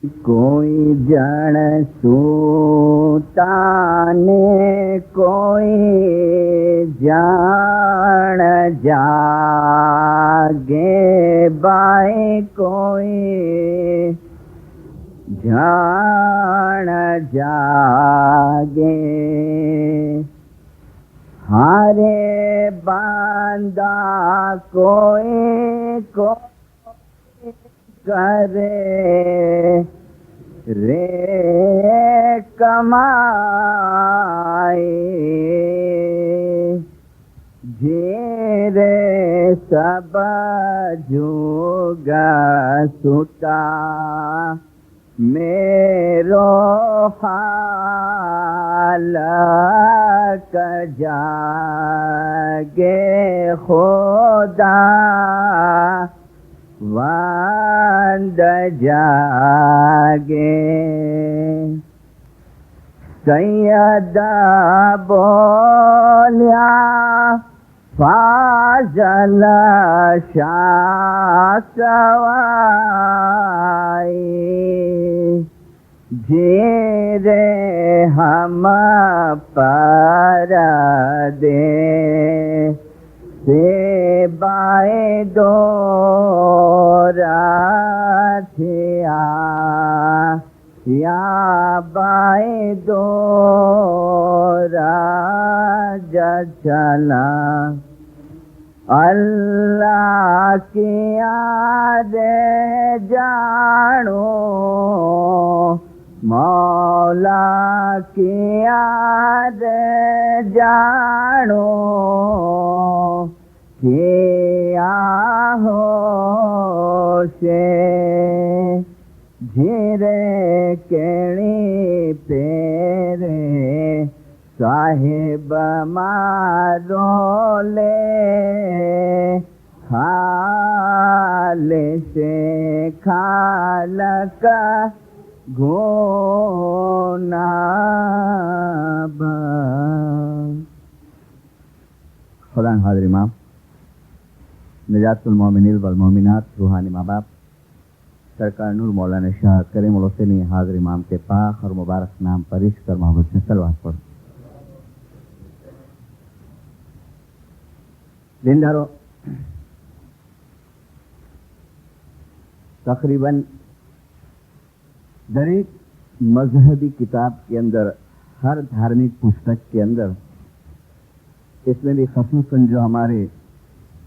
کوئی جن سوتانے کوئی جان جاگے بائی کوئی جان جاگے ہارے باندھا کوئی کوئی کرے رے کمائی جیرے سب جوگا ستا میرو خالق جاگے خدا وند جاگے سید بولیا فاضل شاہ سوائی جیرے ہم پر دے سے بائے دورا تھیا یا بائے دورا چلا اللہ کی یاد جانو مولا کی یاد جانو کیا ہو سے جھیرے کیڑی پیرے صاحب مارو لے خالص خالق گونا خدا حاضر امام نجات المومنین والمومنات روحانی ماں باپ سرکار نور مولانا شاہ کریم الحسینی حاضر امام کے پاک اور مبارک نام پر عشق اور محبت سے صلوات پڑھو۔ دیندارو، تقریباً در ایک مذہبی کتاب کے اندر، ہر دھارمک پستک کے اندر، اس میں بھی خصوصاً جو ہمارے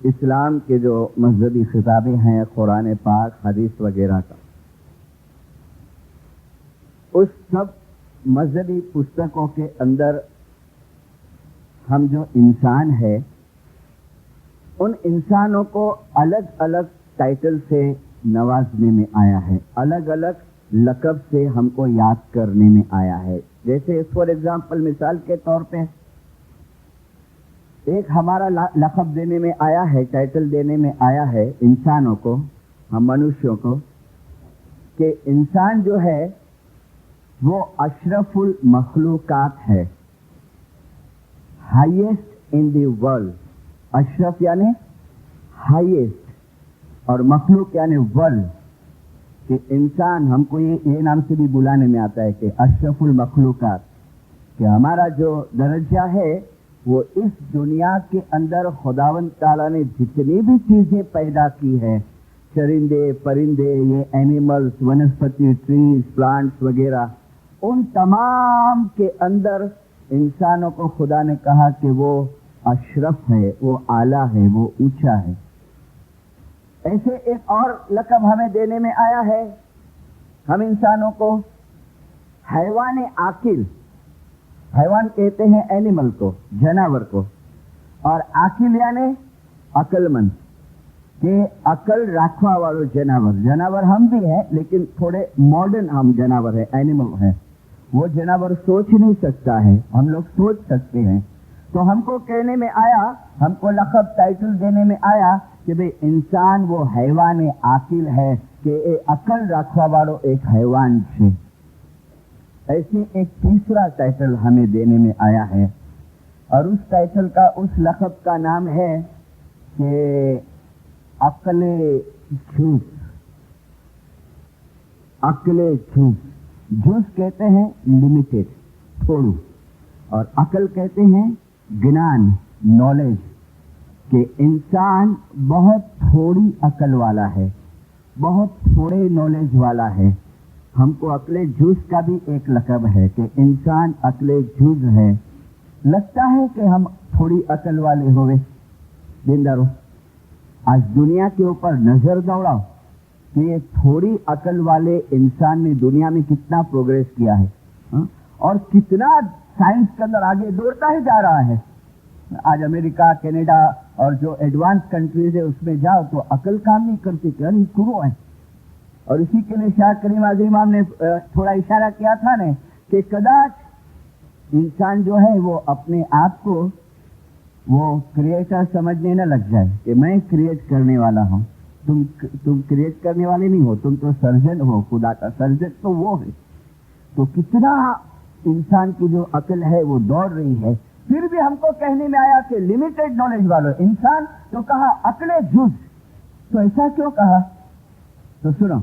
اسلام کے جو مذہبی خطابیں ہیں قرآن پاک حدیث وغیرہ کا، اس سب مذہبی پستکوں کے اندر ہم جو انسان ہے ان انسانوں کو الگ الگ ٹائٹل سے نوازنے میں آیا ہے، الگ الگ لقب سے ہم کو یاد کرنے میں آیا ہے۔ جیسے فار ایگزامپل مثال کے طور پہ ایک ہمارا لقب دینے میں آیا ہے، ٹائٹل دینے میں آیا ہے انسانوں کو، ہم منوشیوں کو، کہ انسان جو ہے وہ اشرف المخلوقات ہے، ہائیسٹ ان دی ورلڈ۔ اشرف یعنی ہائیسٹ اور مخلوق یعنی ورلڈ، کہ انسان ہم کو یہ نام سے بھی بلانے میں آتا ہے کہ اشرف المخلوقات، کہ ہمارا جو درجہ ہے وہ اس دنیا کے اندر خداوند تعالیٰ نے جتنی بھی چیزیں پیدا کی ہے، چرندے پرندے، یہ اینیملز، ونسپتی، ٹریز، پلانٹس وغیرہ، ان تمام کے اندر انسانوں کو خدا نے کہا کہ وہ اشرف ہے، وہ اعلیٰ ہے، وہ اونچا ہے۔ ایسے ایک اور لقب ہمیں دینے میں آیا ہے، ہم انسانوں کو حیوان عاقل، حیوان کہتے ہیں اینیمل کو، جانور کو، اور عاقل یعنی عقل مند، کہ عقل رکھوا والو جانور۔ جانور ہم بھی ہیں لیکن تھوڑے ماڈرن ہم جانور ہیں، اینیمل ہیں۔ وہ جانور سوچ نہیں سکتا ہے، ہم لوگ سوچ سکتے ہیں۔ تو ہم کو کہنے میں آیا، ہم کو لقب ٹائٹل دینے میں آیا کہ بھئی انسان وہ حیوان عاقل ہے، کہ عقل رکھوا والو ایک حیوان سے۔ ایسے ایک تیسرا ٹائٹل ہمیں دینے میں آیا ہے، اور اس ٹائٹل کا، اس لقب کا نام ہے کہ عقل جھوٹ۔ अक्ल जुज, जुज कहते हैं लिमिटेड, थोड़ू, और अकल कहते हैं ज्ञान, नॉलेज, कि इंसान बहुत थोड़ी अकल वाला है, बहुत थोड़े नॉलेज वाला है। हमको अकले जुज का भी एक लक़ब है कि इंसान अकले जुज है। लगता है कि हम थोड़ी अकल वाले होवे। दिनदारो, आज दुनिया के ऊपर नजर दौड़ाओ कि ये थोड़ी अकल वाले इंसान ने दुनिया में कितना प्रोग्रेस किया है, और कितना साइंस के अंदर आगे दौड़ता ही जा रहा है। आज अमेरिका, कनाडा और जो एडवांस कंट्रीज है उसमें जाओ तो अकल काम नहीं करती, कि शुरू है। और इसी के लिए शाह करीम आज़म इमाम ने थोड़ा इशारा किया था ने कि कदाच इंसान जो है वो अपने आप को वो क्रिएटर समझने न लग जाए कि मैं क्रिएट करने वाला हूँ। तुम क्रिएट करने वाले नहीं हो, तुम तो सर्जन हो, खुदा का सर्जन तो वो है। तो कितना इंसान की जो अकल है वो दौड़ रही है। फिर भी हमको कहने में आया कि लिमिटेड नॉलेज वालों इंसान, तो कहा अकले जुज। तो ऐसा क्यों कहा? तो सुनो,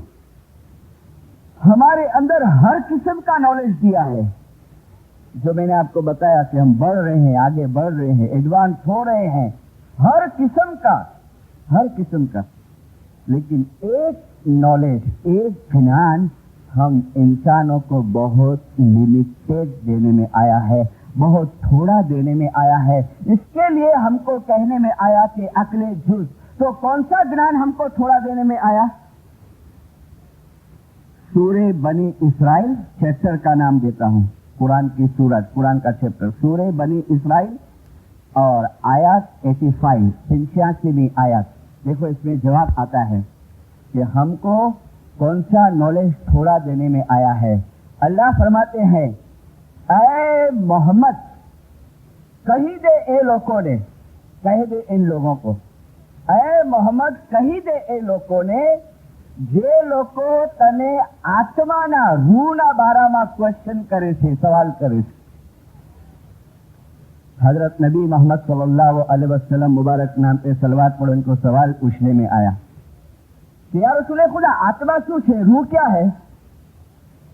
हमारे अंदर हर किस्म का नॉलेज दिया है। जो मैंने आपको बताया कि हम बढ़ रहे हैं, आगे बढ़ रहे हैं, एडवांस हो रहे हैं, हर किस्म का। लेकिन एक नॉलेज, एक ज्ञान हम इंसानों को बहुत लिमिटेड देने में आया है, बहुत थोड़ा देने में आया है। इसके लिए हमको कहने में आया कि अकले जुज। तो कौन सा ज्ञान हमको थोड़ा देने में आया? सूरे बनी इसराइल चैप्टर का नाम देता हूं, कुरान की सूरत, कुरान का चैप्टर सूरे बनी इसराइल और आयत 85, 85वीं आयत। देखो इसमें जवाब आता है कि हमको कौन सा नॉलेज थोड़ा देने में आया है। अल्लाह फरमाते हैं, ऐ मोहम्मद कही दे ए लोगों ने, कह दे इन लोगों को, ऐ मोहम्मद कही दे ए लोगों ने જે લોકો તને આત્માના રૂહના બારામાં ક્વેશ્ચન કરે છે, સવાલ કરે છે। हजरत नबी मोहम्मद सल्लल्लाहु अलैहि वसल्लम मुबारक नाम पे सलवात पढ़ो, इनको सवाल पूछने में आया कि या रसूल खुदा आत्मा शू है, रूह क्या है?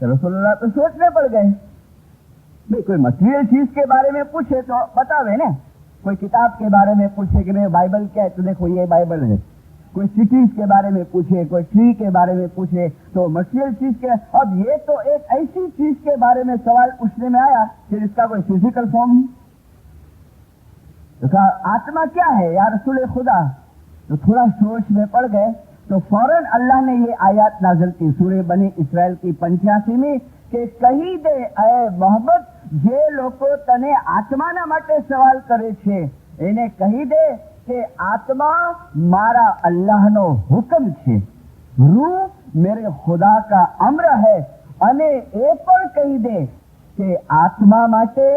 तो रसूलुल्लाह तो सोचने पड़ गए। भाई कोई मटीरियल चीज के बारे में पूछे तो बतावे ना, कोई किताब के बारे में पूछे कि भाई बाइबल क्या है, तो देखो ये बाइबल है। कोई सिटीज के बारे में पूछे, कोई ट्री के बारे में पूछे, तो मटीरियल चीज के। अब ये तो एक ऐसी चीज के बारे में सवाल पूछने में आया कि इसका कोई फिजिकल फॉर्म नहीं। तो कहा आत्मा क्या है या रसूल खुदा? तो थोड़ा सोच में पड़ गए। तो फौरन अल्लाह ने ये आयत नाज़िल की सूरे बनी इसराइल की 85वीं कि कही दे ऐ मोहम्मद जे लोको तने आत्माना માટે સવાલ કરે છે એને કહી દે કે આત્મા મારા અલ્લાહનો હુકમ છે, રૂહ मेरे खुदा का अम्र है। અને એ પણ કહી દે કે આત્મા માટે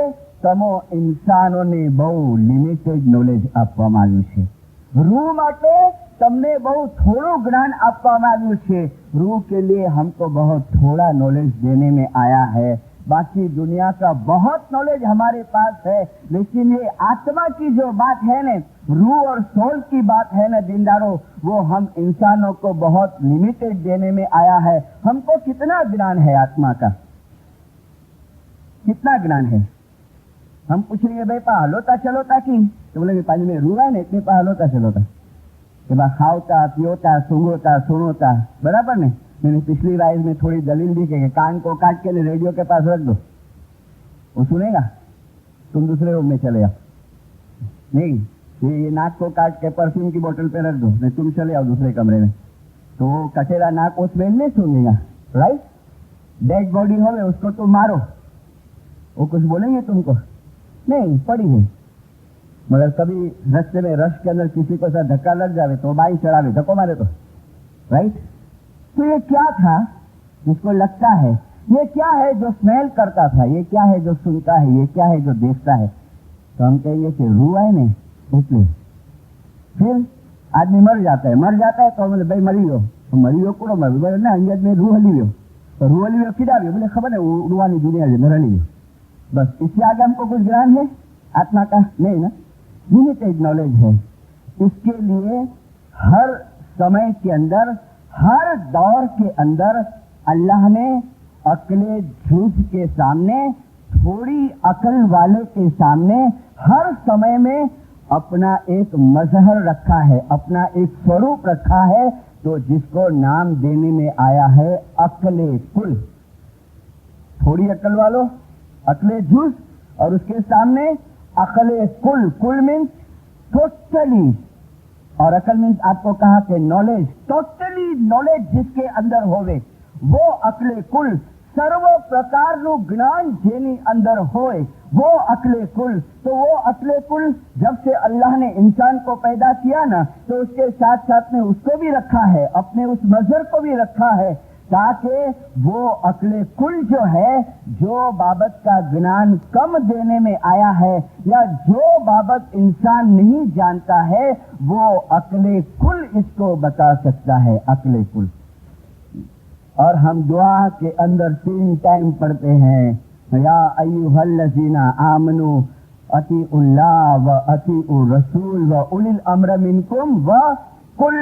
તમો इंसानोने बहु लिमिटेड नॉलेज આપવામાં આવ્યું છે, रूह માટે તમને बहु थोड़ું ज्ञान આપવામાં આવ્યું છે। रूह के लिए हमको बहुत थोड़ा नॉलेज देने में आया है। बाकी दुनिया का बहुत नॉलेज हमारे पास है, लेकिन ये आत्मा की जो बात है ना, रूह और सोल की बात है ना दीनदारों, वो हम इंसानों को बहुत लिमिटेड देने में आया है। हमको कितना ज्ञान है आत्मा का, कितना ज्ञान है? हम पूछेंगे भाई पा हलोता चलोता की, तो बोलेंगे पानी में रूह है ना इतने पा हलोता चलोता, कि बा खाओता पियोता सूंघोता सुनोता, बराबर ने। मैंने पिछली राइज में थोड़ी दलील दी कि कान को काट के रेडियो के पास रख दो, वो सुनेगा, तुम दूसरे रूम में चले आओ। नहीं, ये नाक को काट के परफ्यूम की बोतल पे रख दो, नहीं तुम चले आओ दूसरे कमरे में, तो वो कटेरा नाक उस में नहीं सूंघेगा, राइट। डेड बॉडी हो उसको तुम मारो, वो कुछ बोलेंगे तुमको? नहीं, पड़ी है। मगर कभी रस्ते में रश के अंदर किसी को साथ धक्का लग जावे तो बाई चढ़ावे, धक्को मारे तो, राइट। तो ये क्या था जिसको लगता है? ये क्या है जो स्मेल करता था? ये क्या है जो सुनता है? ये क्या है जो देखता है? तो हम कहेंगे कि रूह है नहीं, इसलिए। फिर आदमी मर जाता है तो बोले भाई मरी हो, तो मरी हो कूड़ो मर, बोले ना अंगत में रूह हली हो, तो रूह हली हो किड़ा बोले खबर है रूहानी दुनिया से नर हली हो। बस इससे आगे हमको कुछ ज्ञान है आत्मा का? नहीं ना, लिमिटेड नॉलेज है। इसके लिए हर समय के अंदर, हर दौर के अंदर اللہ نے عقل جھوٹ کے سامنے، تھوڑی عقل والے کے سامنے ہر سمے میں اپنا ایک مظہر رکھا ہے، اپنا ایک سوروپ رکھا ہے، تو جس کو نام دینے میں آیا ہے عقل کل۔ تھوڑی عقل والوں، عقل جھوٹ، اور اس کے سامنے عقل کل۔ کل مینس ٹوٹلی، اور عقل مینس آپ کو کہا کہ نالج، ٹوٹلی نالج جس کے اندر ہوئے وہ عقل کل۔ سرو پرکار نو જ્ઞાન જેની અંદર હોય وہ عقل کل۔ تو وہ عقل کل جب سے اللہ نے انسان کو پیدا کیا نا، تو اس کے ساتھ ساتھ میں اس کو بھی رکھا ہے، اپنے اس مظہر کو بھی رکھا ہے، تاکہ وہ عقل کل جو ہے، جو بابت کا ज्ञान کم دینے میں آیا ہے یا جو بابت انسان نہیں جانتا ہے، وہ عقل کل اس کو بتا سکتا ہے، عقل کل۔ اور ہم دعا کے اندر 3 ٹائم پڑھتے ہیں، یا ایھا الذین آمنوا اطیعوا اللہ و اطیعوا الرسول و اولی الامر منکم و کل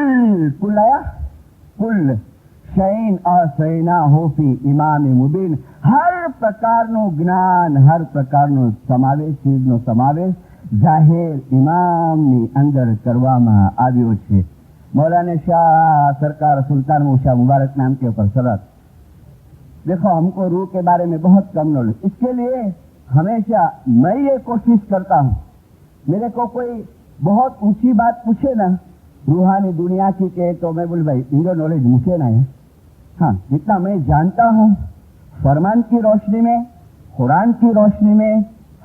شیء اعطیناہ فی امام مبین۔ ہر પ્રકારનું જ્ઞાન، હર પ્રકારનો સમાવેશ، ચીજનો સમાવેશ જાહેર ઇમામની અંદર કરવામાં આવ્યો છે۔ مولانا شاہ سرکار سلطان موشا مبارک نام کے اوپر سرات۔ دیکھو ہم کو روح کے بارے میں بہت کم نالج، اس کے لیے ہمیشہ میں یہ کوشش کرتا ہوں، میرے کو کوئی بہت اونچی بات پوچھے نا روحانی دنیا کی کہ تو میں بول بھائی انڈو نالج مجھے نہ ہے، ہاں جتنا میں جانتا ہوں فرمان کی روشنی میں، قرآن کی روشنی میں،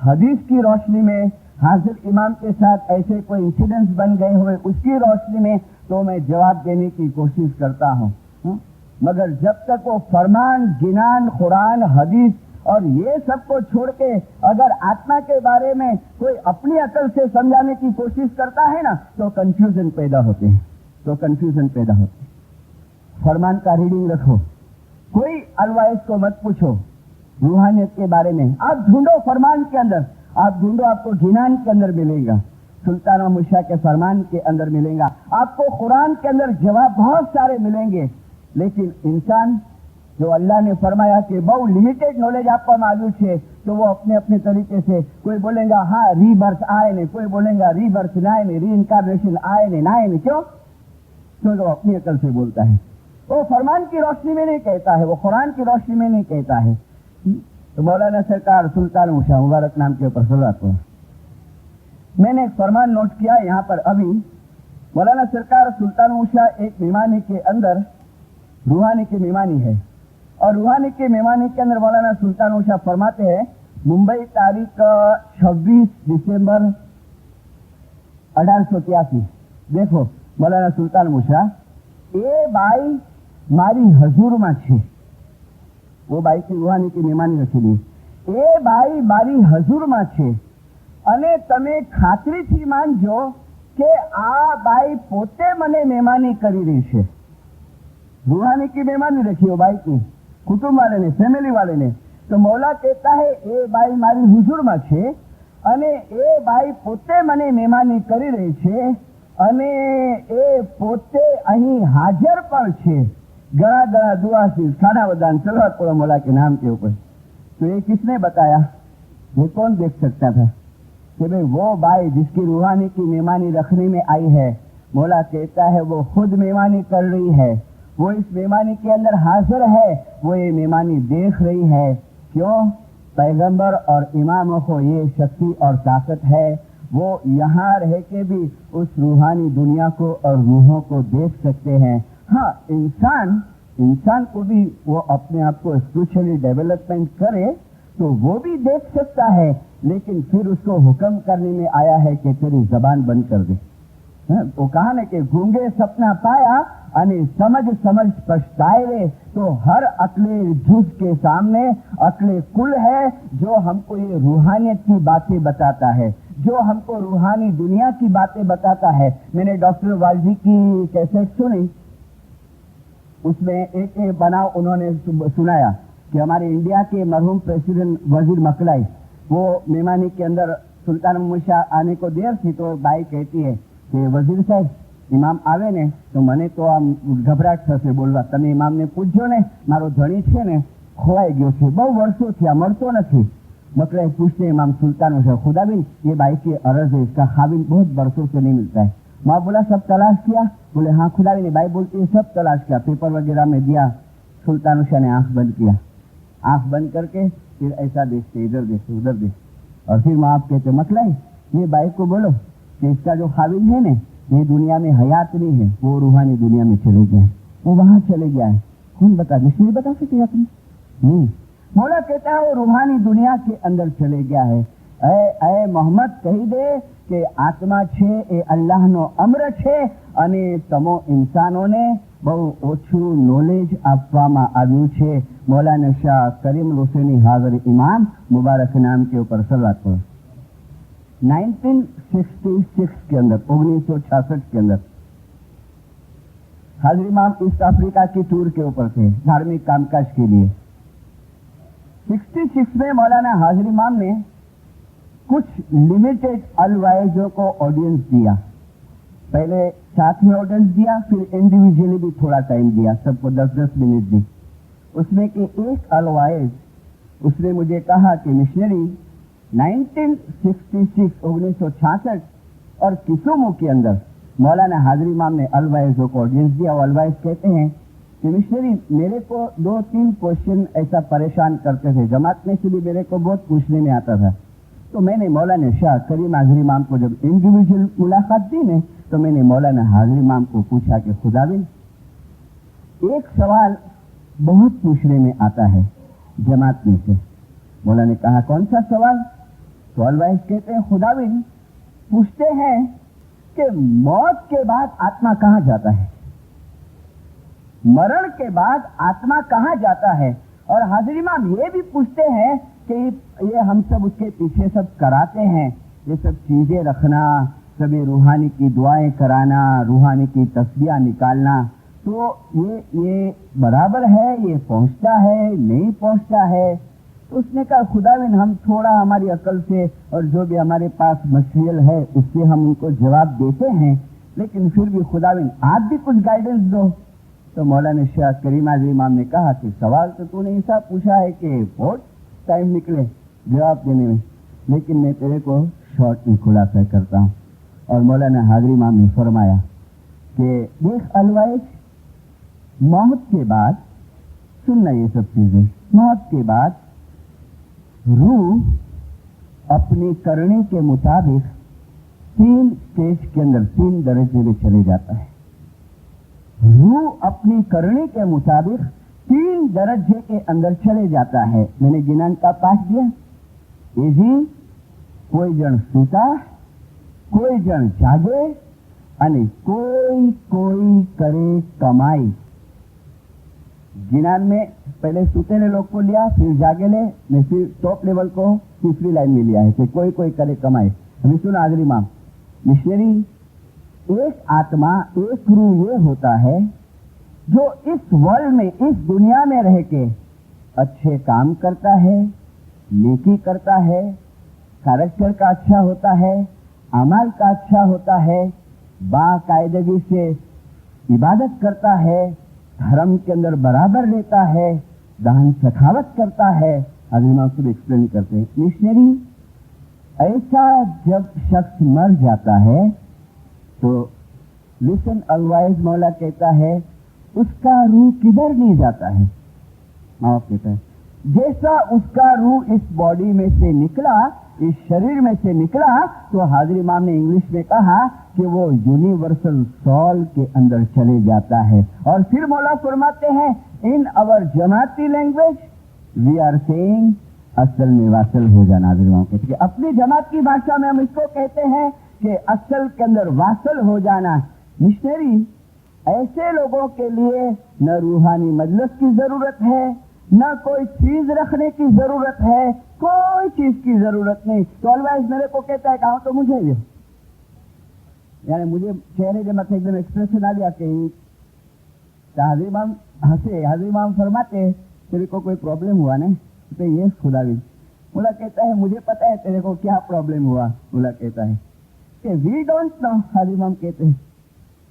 حدیث کی روشنی میں، حاضر امام کے ساتھ ایسے کوئی انسیڈنٹس بن گئے ہوئے اس کی روشنی میں تو میں جواب دینے کی کوشش کرتا ہوں۔ مگر جب تک وہ فرمان، جنان، قرآن، حدیث اور یہ سب کو چھوڑ کے اگر آتما کے بارے میں کوئی اپنی عقل سے سمجھانے کی کوشش کرتا ہے نا، تو کنفیوژن پیدا ہوتے ہیں، فرمان کا ریڈنگ رکھو، کوئی الوائز کو مت پوچھو روحانیت کے بارے میں، آپ ڈھونڈو فرمان کے اندر، آپ ڈھونڈو، آپ کو جنان کے اندر ملے گا، سلطان محمد شاہ کے فرمان کے اندر ملے گا، آپ کو قرآن کے اندر جواب بہت سارے ملیں گے۔ لیکن انسان جو اللہ نے فرمایا کہ بہت لمیٹڈ نالج آپ کو معلوم ہے، تو وہ اپنے اپنے طریقے سے کوئی بولے گا ہاں ری برتھ آئے نہیں، کوئی بولے گا ری برتھ نہ آئے نہیں، ری انکارنیشن آئے نہیں، نہ آئے نہیں، کیونکہ وہ اپنی عقل سے بولتا ہے، وہ فرمان کی روشنی میں نہیں کہتا ہے، وہ قرآن کی روشنی میں نہیں کہتا ہے۔ تو مولانا سرکار سلطان موشا مبارک نام کے اوپر صلوات ہو۔ میں نے ایک فرمان نوٹ کیا یہاں پر ابھی، مولانا سرکار سلطان موشا ایک مہمانی کے اندر روحانی کی مہمانی ہے، اور روحانی کی مہمانی کے اندر مولانا سلطان موشا فرماتے ہیں، ممبئی تاریخ 26 دسمبر 1883۔ دیکھو مولانا سلطان موشا એ બાઈ મારી હજુરમાં છે, वो बाई की રૂહાની की મહેમાની રખેલી, એ બાઈ મારી હજુરમાં છે, અને તમે ખાતરીથી માનજો કે આ બાઈ પોતે મને મહેમાની કરી રહી છે। रूहानी की मेहमानी रखी हो बाई की, कुटुंब वाले ने, फैमिली वाले ने। तो मौला कहता है ए बाई मारी हुजूરમાં છે, અને એ બાઈ પોતે મને મહેમાની કરી રહી છે, અને એ પોતે અહીં હાજર પણ છે। गणा गणा दुआ से खाना वदान सलवात पढ़ो मौला के नाम के ऊपर। तो ये किसने बताया, ये कौन देख सकता था कि भाई वो बाई जिसकी रूहानी की मेहमानी रखने में आई है, मौला कहता है वो खुद मेहमानी कर रही है, वो इस मेहमानी के अंदर हाजिर है, वो ये मेहमानी देख रही है। क्यों? पैगंबर और इमामों को ये शक्ति और ताकत है, वो यहाँ रह के भी उस रूहानी दुनिया को और रूहों को देख सकते हैं। हाँ, इंसान को भी वो अपने आप को स्पिरिचुअली डेवलपमेंट करे तो वो भी देख सकता है, लेकिन फिर उसको हुक्म करने में आया है कि तेरी जबान बंद कर दे। वो कहा ना कि गूंगे सपना पाया અને સમજ पछताए रे। तो हर अक्ले झूठ के सामने अक्ले कुल है जो हमको ये रूहानियत की बातें बताता है, जो हमको रूहानी दुनिया की बातें बताता है। मैंने डॉक्टर वालजी की कैसेट सुनी, उसमें एक बनाव उन्होंने सुनाया कि हमारे इंडिया के मरहूम प्रेसिडेंट वजीर मकलाई, वो मेहमानी के अंदर सुल्तान मोहम्मद शाह आने को देर थी, तो बाई कहती है कि वजीर साहब ઇમામ આવે ને તો મને તો આમ ગભરાટ થશે બોલવા. તમે ઇમામને પૂછજો ને, મારો ધણી છે ને ખોવાઈ ગયો છે, બહુ વર્ષોથી આ મળતો નથી. बकरा पूछते इमाम सुल्तान से, खुदा बिन ये भाई की अर्ज है, इसका खाबिन बहुत बरसों से नहीं मिलता है. माँ बोला सब तलाश किया? बोले हाँ. खुदा बिन भाई बोलते हैं सब तलाश किया, पेपर वगैरह में दिया. सुल्तान शाह ने आंख बंद किया. आंख बंद करके फिर ऐसा देखते, इधर देखते उधर देखते, और फिर माँ आप कहते मतलब ये भाई को बोलो कि इसका जो खाबिन है ना ये दुनिया में हयात नहीं है, वो रूहानी दुनिया में चले गया है, वो वहां चले गया है. कौन बता, नहीं बता सकेगा तुम? नहीं. मौला कहता है वो रूहानी दुनिया के अंदर चले गया है. ऐ मोहम्मद કહી દે કે આત્મા છે એ અલ્લાહનો અમર છે અને તમો ઇન્સાનોને બહુ ઓછું નોલેજ આપવામાં આવ્યું છે. मौलाना शाह करीम हुसैनी हाजिर इमाम मुबारक नाम के ऊपर सलवात पढ़ो. 1966 के अंदर, 1966 के अंदर हाजिर इमाम ईस्ट अफ्रीका की टूर के ऊपर थे धार्मिक कामकाज के लिए. 66 में मौलाना हाजिर इमाम ने कुछ लिमिटेड अलवाइजों को ऑडियंस दिया. पहले साथ में ऑडियंस दिया, फिर इंडिविजुअली भी थोड़ा टाइम दिया, सबको 10-10 मिनट दी. उसमें के एक अलवाइज उसने मुझे कहा कि मिशनरी 1966 और किसुमो के अंदर मौलाना हाजिर इमाम ने अलवाइजों को ऑडियंस दिया. वो अलवाइज कहते हैं कि मिशनरी मेरे को 2-3 क्वेश्चन ऐसा परेशान करते थे, जमात में से भी मेरे को बहुत पूछने में आता था. तो मैंने मौलाना शाह करीम हाजिर इमाम को जब इंडिविजुअल मुलाकात दी ने तो मैंने मौलाना हाजिर इमाम को पूछा कि खुदाबिन एक सवाल बहुत पूछने में आता है जमात में से. मौला ने कहा कौन सा सवाल? तो अलवाइज कहते हैं खुदाबिन पूछते हैं कि मौत के बाद आत्मा कहाँ जाता है, मरण के बाद आत्मा कहाँ जाता है. और हाजिर इमाम ये भी पूछते हैं कि ये हम सब उसके पीछे सब कराते हैं, ये सब चीजें रखना, सभी रूहानी की दुआएं कराना, रूहानी की तस्बीह निकालना, तो ये बराबर है, ये पहुंचता है नहीं पहुंचता है. तो उसने कहा खुदाविन हम थोड़ा हमारी अकल से और जो भी हमारे पास मटेरियल है उससे हम उनको जवाब देते हैं, लेकिन फिर भी खुदाविन आप भी कुछ गाइडेंस दो. तो मौलाना शाह करीम हाजिर इमाम ने कहा कि सवाल तो तूने ऐसा पूछा है कि बहुत टाइम निकले जवाब देने में, लेकिन मैं तेरे को शॉर्ट में खुलासा करता हूँ. और मौलाना हाजिर इमाम ने फरमाया कि देख अलवाइज, मौत के बाद सुनना ये सब चीजें, मौत के बाद रूह अपनी करनी के मुताबिक 3 स्टेज के अंदर 3 दर्जे में चले जाता है. रूह अपनी करनी के मुताबिक 3 दर्जे के अंदर चले जाता है. मैंने गिनान का पाठ दिया. एजी कोई जन सूता, कोई जन जागे અને कोई करे कमाई. जिनान में पहले सूतेले लोग को लिया, फिर जागेले ने, फिर टॉप लेवल को तीसरी लाइन में लिया है कि कोई करे कमाई. अभी सुना हाजिर इमाम, मिशनरी एक आत्मा एक रूह ये होता है जो इस वर्ल्ड में इस दुनिया में रह के अच्छे काम करता है, नेकी करता है, कैरेक्टर का अच्छा होता है, अमल का अच्छा होता है, बाकायदगी से इबादत करता है, धर्म के अंदर बराबर रहता है, दान सखावत करता है. अजीमा खुद एक्सप्लेन करते हैं मिशनरी ऐसा जब शख्स मर जाता है तो लिसन अलवाइज मौला कहता है उसका रूह किधर नहीं जाता है. माफ कहता है जैसा उसका रूह इस बॉडी में से निकला, इस शरीर में से निकला, तो हाजिर इमाम ने इंग्लिश में कहा कि वो यूनिवर्सल सॉल के अंदर चले जाता है. और फिर मौला फरमाते हैं इन अवर जमाती लैंग्वेज वी आर सेइंग असल में वासल हो जाना. हाजिर इमाम कहते हैं अपनी जमात की भाषा में हम इसको कहते हैं कि असल के अंदर वासल हो जाना. मिशनरी ऐसे लोगों के लिए न रूहानी मजलिस की जरूरत है, न कोई चीज रखने की जरूरत है, कोई चीज की जरूरत नहीं. तो अलवाइज मेरे को कहता है कहा तो मुझे भी, यानी मुझे चेहरे के मत एकदम एक्सप्रेशन आ गया कि हाजिर इमाम हंसे. हाजिर इमाम फरमाते तेरे को कोई प्रॉब्लम हुआ ना? तो ये खुदावी. मुला कहता है मुझे पता है तेरे को क्या प्रॉब्लम हुआ. मुला कहता है कि वी डोंट नो. हाजिर इमाम कहते हैं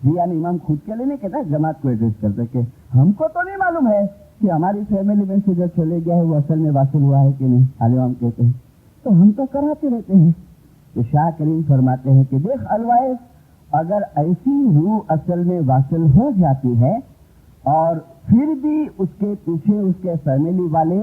जियान इमाम खुद के लिए नहीं कहता, जमात को एड्रेस करता कि हमको तो नहीं मालूम है कि हमारी फैमिली में से जो चले गया है वो असल में वासिल हुआ है कि नहीं। आलिम कहते हैं तो हम तो कराते रहते हैं। तो शाह करीम फरमाते हैं कि देख अलवाइस, अगर ऐसी रूह असल में वासिल हो जाती है और फिर भी उसके पीछे उसके फैमिली वाले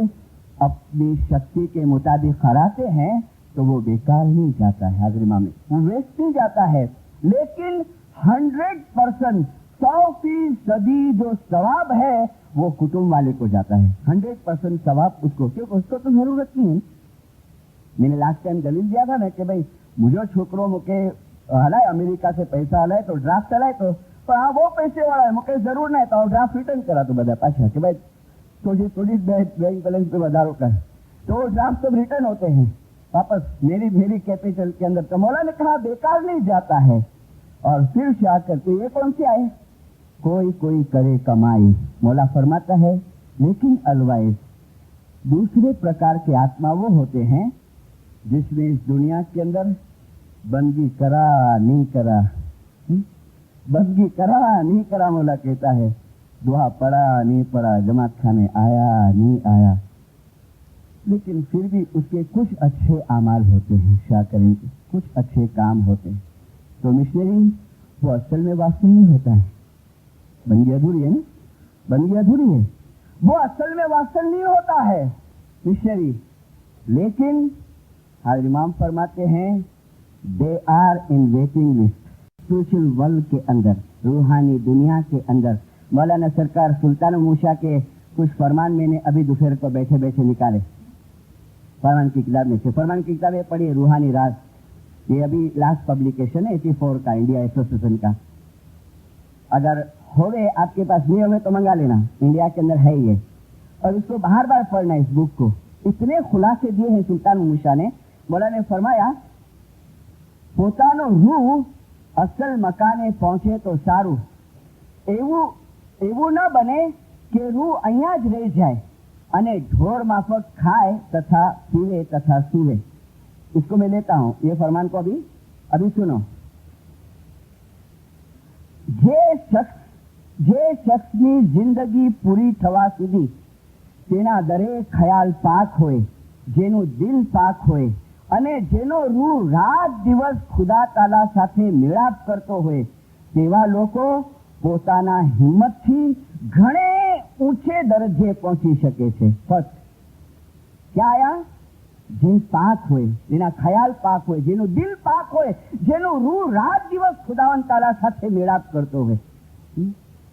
अपनी शक्ति के मुताबिक कराते हैं तो वो बेकार नहीं जाता है। हाज़िर में वो वेस्ट नहीं जाता है, लेकिन 100% 100% जो सवाब है वो कुटुंब वाले को जाता है। 100% सवाब उसको, क्योंकि उसको तो जरूरत नहीं है। मैंने लास्ट टाइम दलील दिया था ना कि भाई मुझे छोकरो मुके हलाए अमेरिका से पैसा हलाए तो ड्राफ्ट हलाए तो हाँ वो पैसे वाला है, मुके जरूर नहीं तो ड्राफ्ट रिटर्न करा तो बता पाछा कि भाई थोड़ी बैंक बैलेंस पे वधारो कर, तो ड्राफ्ट सब रिटर्न होते हैं वापस मेरी कैपिटल के अंदर। तो मौला ने कहा बेकार नहीं जाता है। और फिर शाह करते ये कौन सी आए, कोई करे कमाई। मौला फरमाता है लेकिन अलवाइस दूसरे प्रकार के आत्मा वो होते हैं जिसमें इस दुनिया के अंदर बंदगी करा नहीं करा, बंदगी करा नहीं करा, मौला कहता है दुआ पढ़ा नहीं पढ़ा, जमात खाने आया नहीं आया, लेकिन फिर भी उसके कुछ अच्छे आमाल होते हैं। शाह करीम के कुछ अच्छे काम होते हैं। तो मिशनरी वो असल में वास्तव नहीं होता है, बंदगी अधूरी है ना, बंदगी अधूरी है, वो असल में वास्तव नहीं होता है मिशनरी। लेकिन हाज़िर इमाम फरमाते हैं they are in waiting list spiritual world के अंदर, रूहानी दुनिया के अंदर। मौलाना सरकार सुल्तान मूसा के कुछ फरमान मैंने अभी दोपहर को बैठे बैठे निकाले फरमान की किताब में से। फरमान की किताब ये पढ़ी रूहानी राज, ये अभी लास्ट पब्लिकेशन है 84 का, इंडिया एसोसिएशन का। अगर होवे आपके पास नहीं होवे तो मंगा लेना, इंडिया के अंदर है ये, और इसको बार बार पढ़ना इस बुक को। इतने खुलासे दिए हैं सुल्तान मूसा ने। मौला ने फरमाया પોતાનો રૂહ અસલ મકાને પહોંચે તો સારું, એવું ન બને કે રૂહ અહીંયા જ રહી જાય અને ઢોર માફક ખાए तथा पीवे तथा सूवे। इसको मैं लेता हूं, ये फरमान को अभी सुनो। જે શખ્સની જિંદગી પૂરી થવા સુધી તેના દરેક ખ્યાલ પાક હોય, જેનું દિલ પાક હોય અને જેનો રૂહ રાત દિવસ ખુદા તાલા સાથે મેળાપ કરતો હોય તેવા લોકો પોતાના હિંમતથી ઘણે ઊંચે દરજ્જે પહોંચી શકે છે। ફર્સ્ટ ક્યાં આયા? જે પાક હોય, જેના ખ્યાલ પાક હોય, જેનું દિલ પાક હોય, જેનું રૂહ રાત દિવસ ખુદાવંત તાલા સાથે મેળાપ કરતો હોય,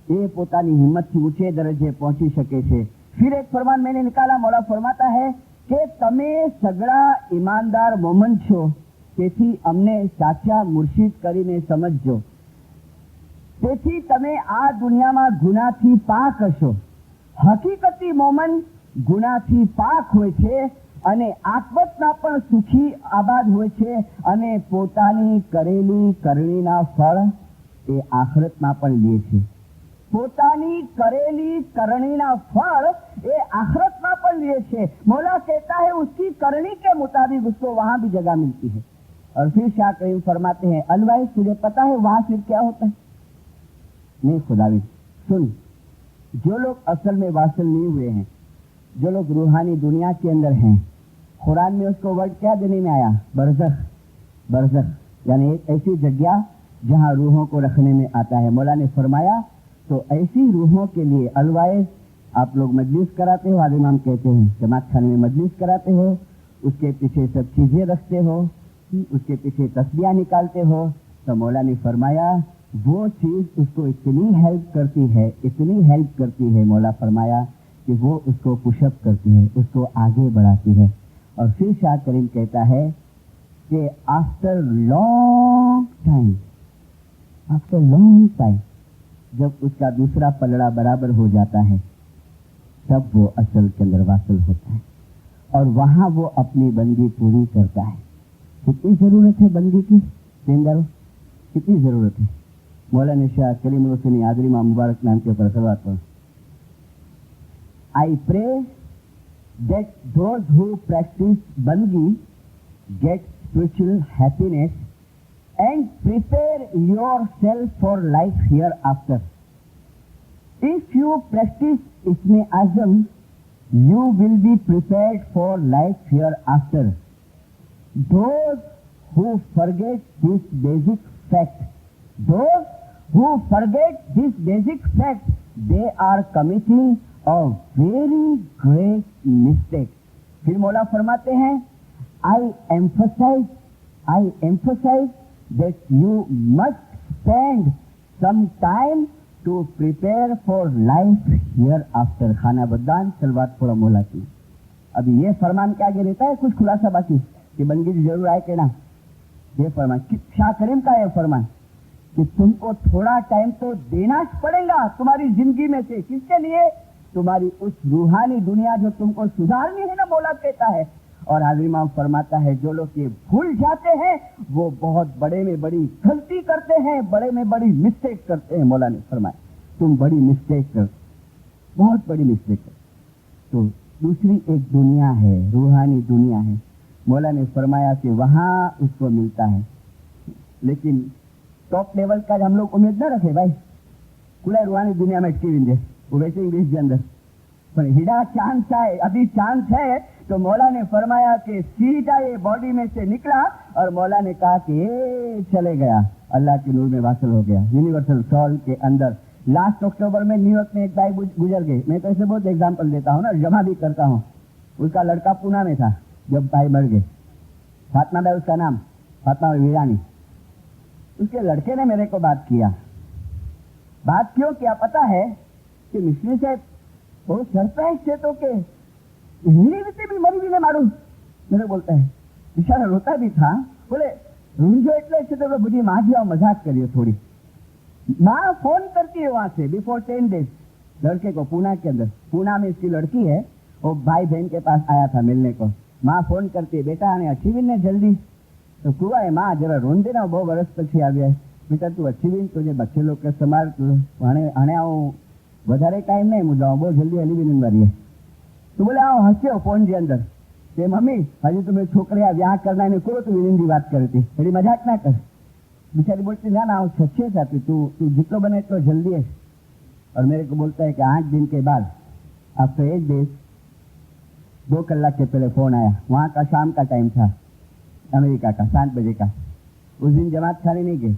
એ પોતાની હિંમતથી ઊંચે દરજ્જે પહોંચી શકે છે। फिर एक फरमान मैंने निकाला, मौला फरमाता है कि તમે સગડા ઈમાનદાર મોમન છો, તેથી અમને સાચા મુર્શિદ કરીને સમજજો। તેથી તમે આ દુનિયામાં ગુનાથી પાક હશો। હકીકતી મોમન ગુનાથી પાક હોય છે અને આત્મતના પણ સુખી આબાદ હોય છે અને પોતાની કરેલી કરણીના ફળ એ આખરતમાં પણ લે છે। પોતાની કરેલી કરણીના ફળ એ આખરતમાં પણ લે છે। मौला कहता है उसकी करनी के मुताबिक उसको वहां भी जगह मिलती है। और फिर शाह करीम फरमाते हैं अलवाइस तुझे पता है वहां फिर क्या होता है? नहीं खुदावी सुन, जो लोग असल में वासिल नहीं हुए हैं, जो लोग रूहानी दुनिया के अंदर हैं, कुरान में उसको वर्ड क्या देने में आया? बरज़ख। बरज़ख यानी एक ऐसी जगह जहां रूहों को रखने में आता है। मौला ने फरमाया तो ऐसी रूहों के लिए अलवाइस आप लोग मजलिस कराते हो, आदि इमाम कहते हैं जमात खाने में मजलिस कराते हो, उसके पीछे सब चीजें रखते हो, उसके पीछे तस्बियाह निकालते हो। तो मौला ने फरमाया वो चीज उसको इतनी हेल्प करती है, इतनी हेल्प करती है, मौला फरमाया कि वो उसको पुशअप करती है, उसको आगे बढ़ाती है। और फिर शाह करीम कहता है कि आफ्टर लॉन्ग टाइम जब उसका दूसरा पलड़ा बराबर हो जाता है तब वो असल के अंदर वासिल होता है और वहां वो अपनी बंदगी पूरी करता है। कितनी जरूरत है बंदगी की सिंगर, कितनी जरूरत है। मौलाना शाह करीम हुसैन आदरी मां मुबारक नाम के ऊपर सवाल पर I pray that those who practice बंदगी get spiritual happiness and prepare yourself for life hereafter. If you practice Isme Azam, you will be prepared for life hereafter. Those who forget this basic fact, they are committing a very great mistake. फिर मौला फरमाते हैं, I emphasize that you must spend some time to prepare for life hereafter. खाना बदान सलवात पढ़ो मौला की. अभी ये फरमान के आगे रहता है कुछ खुलासा बाकी कि बंदगी जरूर आए कि ना. ये फरमान शाह करीम का ये फरमान कि तुमको थोड़ा टाइम तो देना पड़ेगा तुम्हारी जिंदगी में से. किसके लिए? तुम्हारी उस रूहानी दुनिया जो तुमको सुधारनी है ना, मौला कहता है. और हाज़िर इमाम फरमाता है, जो लोग ये भूल जाते हैं वो बहुत बड़े में बड़ी गलती करते हैं, बड़े में बड़ी मिस्टेक करते हैं. मौला ने फरमाया तुम बड़ी मिस्टेक कर, बहुत बड़ी मिस्टेक कर. तो दूसरी एक दुनिया है, रूहानी दुनिया है. मौला ने फरमाया कि वहां उसको मिलता है, लेकिन टॉप लेवल का हम लोग उम्मीद न रखे भाई. खुला रूहानी दुनिया में अटकी विंदे वो वैसे इंग्लिश के अंदर पर हिडा चांस है, अभी चांस है. तो मौला ने फरमाया कि सीधा ये बॉडी में से निकला और मौला ने कहा कि ये चले गया, अल्लाह के नूर में वासल हो गया, यूनिवर्सल सॉल के अंदर. लास्ट अक्टूबर में न्यूयॉर्क में एक भाई गुजर गए. मैं तो ऐसे बहुत एग्जाम्पल देता हूँ ना, जमा भी करता हूँ. उसका लड़का पूना में था जब भाई मर गए. फातिमा भाई उसका नाम, फातिमा वीरानी. उसके लड़के ने मेरे को बात क्यों किया पता है कि मिश्री से बहुत सरप्राइज थे तो के हिंदी भी मरी भी ने मारूं. मेरे बोलता है, बेचारा रोता भी था. बोले रूंझो એટલે છે તો બધી માં जी आओ मजाक करिए थोड़ी. माँ फोन करती है वहां से बिफोर 10 days लड़के को पूना के अंदर. पूना में इसकी लड़की है, वो भाई बहन के पास आया था मिलने को. माँ फोन करती है, बेटा आने अच्छी भी ने जल्दी. तो कुआ है माँ जरा रोन देना, बहुत बरस પછી આવ્યા. बेटा तू अच्छी भी तुझे बच्चे लोग के संभाल आने आओ વધારે ટાઈમ નહીં, હું જાઉં બહુ જલ્દી હલી બી વારી है. तो बोले आओ हस्यो फोन के अंदर કે મમ્મી હજી तुम्हें छोकरिया व्याह करना ने करो. तो विनंती बात कर थी, थोड़ी मजाक ना कर. बेचारी बोलती ना ना सच्चे साथी तू जितना बने तो जल्दी है. और मेरे को बोलता है कि 8 दिन के बाद आफ्टर 8 days 2 कलाक के पहले फोन आया. वहाँ का शाम का टाइम था, अमेरिका का 7 बजे का. उस दिन जमात खाने नहीं गए,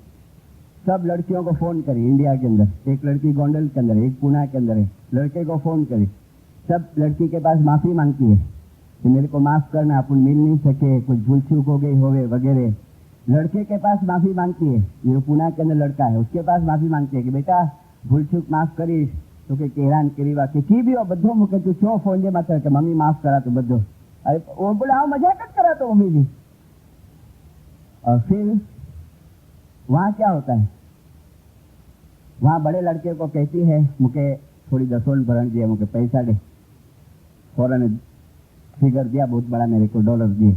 सब लड़कियों को फोन करी इंडिया के अंदर. एक लड़की गोंडल के अंदर, एक पूना के अंदर है. लड़के को फोन करी, सब लड़की के पास माफी मांगती है कि मेरे को माफ करना, अपन मिल नहीं सके, कुछ भूल चूक हो गई होवे वगैरह. लड़के के पास माफी मांगती है, ये पूना के अंदर लड़का है उसके पास माफी मांगती है कि बेटा भूल चूक माफ करीश तो કે હેરાન કરી વાત की भी हो બધો મૂકે તું છો फोन जे मात्र કે मम्मी माफ करा तो બધો. अरे वो बोले हाँ मजाक करा तो मम्मी जी. और फिर वहाँ क्या होता है, वहाँ बड़े लड़के को कहती है मुझे थोड़ी दसोन भरण दिए, मुझे पैसा दे. फौरन फिगर दिया बहुत बड़ा मेरे को, $, दिए.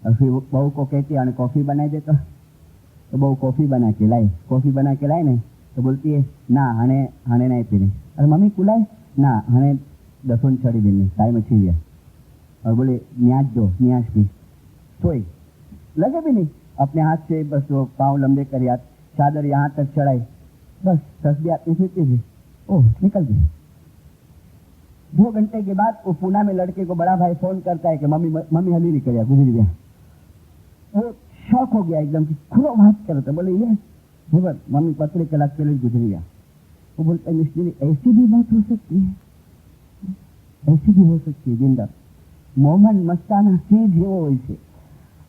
और फिर बहू को कहती है कॉफी बनाई दे. तो बहू कॉफी बना के लाई ने तो बोलती है ना हने नहीं पीने. अरे मम्मी कुलाई ना हने दसोन चढ़ी भी नहीं, टाइम अच्छी दिया. और बोले न्याज पी. सोई लगे भी नहीं, अपने हाथ से बस वो पाँव लंबे कर याद चादर यहाँ तक चढ़ाई, बस तस्बीह आती थी. ओह निकल गई. 2 घंटे के बाद वो पूना में लड़के को बड़ा भाई फोन करता है कि मम्मी हली नहीं कर गुजरी गया. वो शौक हो गया एकदम कि खुलो बात करो. तो बोले ये मम्मी 15 कलाक पहले गुजरी गया. वो बोलता है मिस्त्री ऐसी भी बात हो सकती है, ऐसी भी हो सकती है. जिंदा मोहम्मद मस्ताना सीध એવો હોય છે.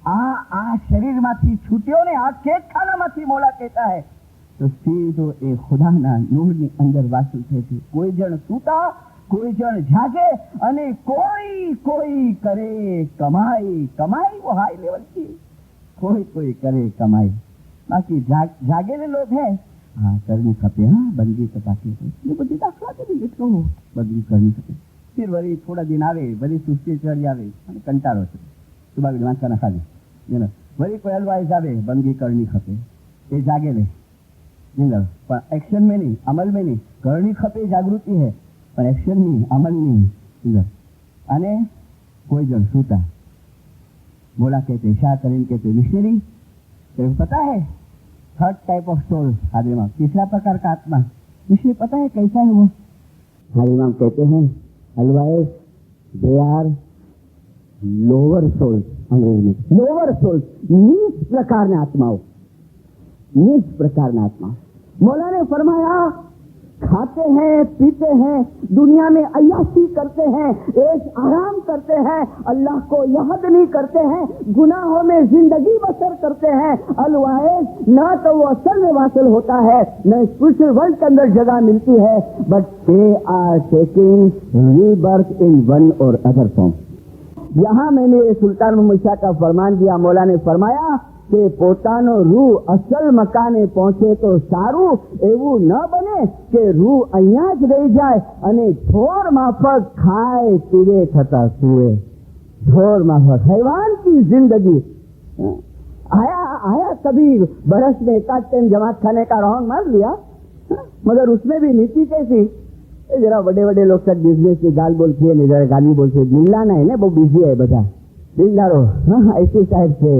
આ શરીરમાંથી છૂટ્યો ને આ ખેતખાનામાંથી મોલા કહેતા है તો સીધો એ ખુદાના નૂરની અંદર વાસલ થાય છે. કોઈ જણ સૂતા, કોઈ જણ જાગે અને કોઈ કરે કમાઈ वो हाई लेवल की, कोई करे कमाई. बाकी जागेले लोग हैं हाँ करनी खपे, हाँ बंदगी तो बाकी ये बધી દાખલા કરી એટલો બંદगी કરनी खपे. फिर वरी थोड़ा दिन आवे वरी सुस्ती चढ़ी आवे અને કંટાળો છે તો બાકી વાંચવાના ખાલી वरी कोई एडवाइस आवे बंदगी करनी खपे એ જાગેલે પણ एक्शन में नहीं, अमल में नहीं. करनी खपे जागृति है પણ एक्शन नहीं, अमल नहीं. અને કોઈ જણ સૂતા મોલા કહેते શાહ કરીને કહેते मिशनरी तो पता है थर्ड टाइप ऑफ सोल हाजिर इमाम, तीसरा प्रकार का आत्मा, इसलिए पता है कैसा है वो? हाजिर इमाम कहते हैं always they are lower souls, अंग्रेजी में लोअर सोल्स, नीच प्रकार आत्माओं, नीच प्रकार आत्मा। मौला ने फरमाया खाते हैं पीते हैं, दुनिया में अय्याशी करते हैं, ऐश आराम करते हैं, अल्लाह को याद नहीं करते हैं, गुनाहों में जिंदगी बसर करते हैं। अलवाइज ना तो वो असल में वासिल होता है, न स्पिरिचुअल वर्ल्ड के अंदर जगह मिलती है, but they are taking rebirth in one or other form. यहाँ मैंने सुल्तान मोहम्मद शाह का फरमान दिया, मौला ने फरमाया કે પોતાનો રૂહ અસલ મકાને પહોંચે તો સારું, એવું ન બને કે રૂહ અહીંયા જ રહી જાય અને ઢોર માફક ખાય પીવે થતા સુએ। ઢોર માફક हैवान की जिंदगी। आया कभी बरस में एक आध टाइम जमात खाने का रौन मार लिया, मगर उसमें भी नीति कैसी, जरा बड़े बड़े लोग सब बिजनेस की गाल बोलती है, जरा गाली बोलती है, मिलना है ना, वो बिजी है बता दिलदारो, ऐसी टाइप से।